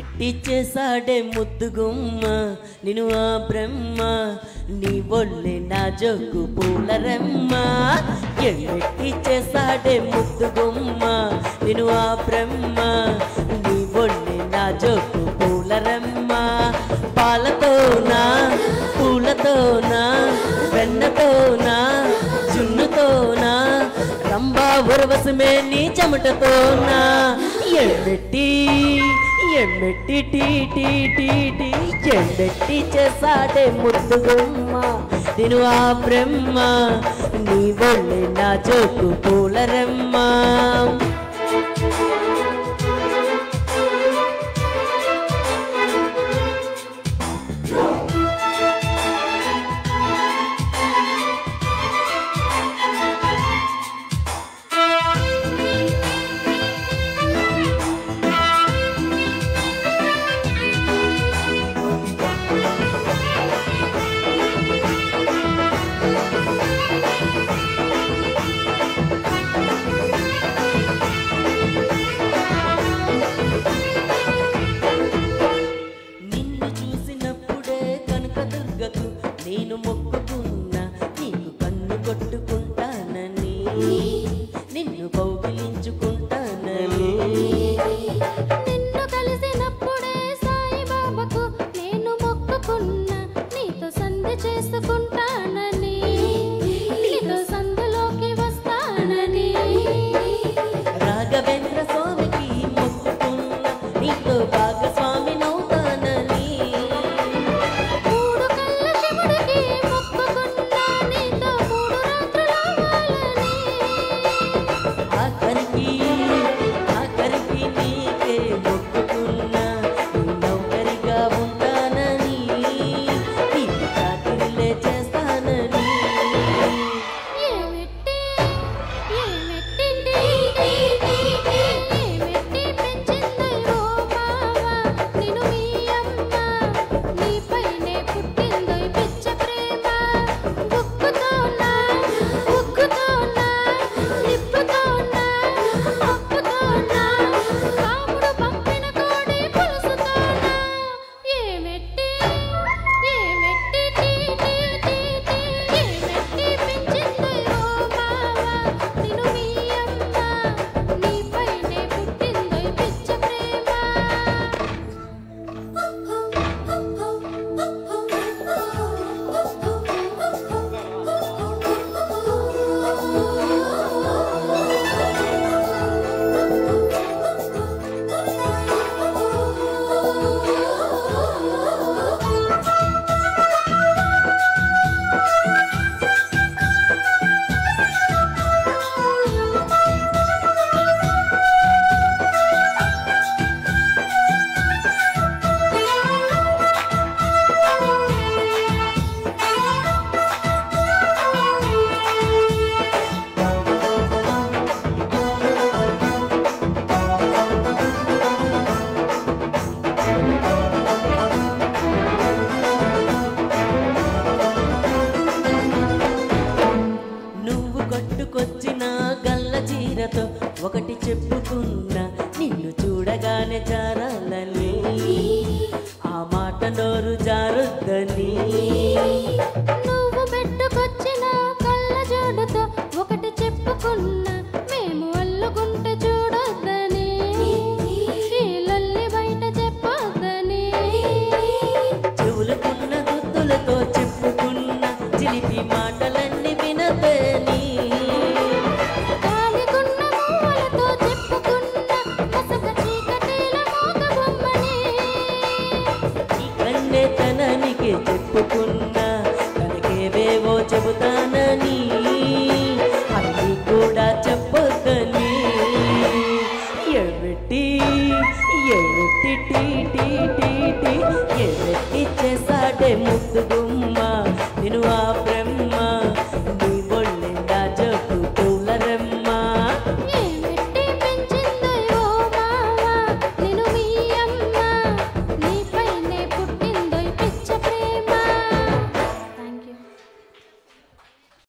ఎట్టి చేసాడే ముద్దుగుమ్మ నిన్ను ఆ బ్రహ్మ నీ ఒళ్ళే నా జోకు పూలరమ్మ ఎట్టి చేసాడే ముద్దుగుమ్మ నిన్ను ఆ బ్రహ్మ నీ ఒళ్ళే నా జోకు పూలరమ్మ పాలతోనా పూలతోనా వెన్నతోనా జున్నుతోనా రంబా ఉరవసమే నీ చెమటతోనా ఎట్టి టీ టీ టీ టీ ఎట్టి చేసాడే ముద్దుగుమ్మ నేను ఆ బ్రహ్మ నీ ఒళ్ళే నా జోకు పూలరమ్మ నేను మొక్కుకున్నా నీకు కన్ను కొట్టుకుంటానని నిన్ను కౌగిలించుకుంటానని నిన్ను కలిసినప్పుడే సాయిబాబాకు నేను మొక్కుకున్నా నీతో సంధి చేసుకుంటానని నీతో సందులోకి వస్తానని రాఘవేంద్ర స్వామికి మొక్కుకున్నా నీతో భాగస్వామి నౌతానని కొట్టుకొచ్చిన గల్ల చీరతో ఒకటి చెప్పుకున్నా నిన్ను చూడగానే జారాలని ఆ మాట నోరు జారుద్దని నువ్వు పెట్టుకొచ్చిన కళ్ళ జోడుతో ఒకటి చెప్పుకున్నా మేము అల్లుకుంటే చూడొద్దని ఈ లొల్లి బయట చెప్పొద్దని చెవులకున్న గుర్తులతో చెప్పుకున్న చిలిపి మాటలన్నీ వినదని తననికి చెప్పుకున్నా తనకేవేవో చెబుతానని అన్నీ కూడా చెప్పొద్దని ఎట్టి టీ టీ టీ టీ ఎట్టి చేసాడే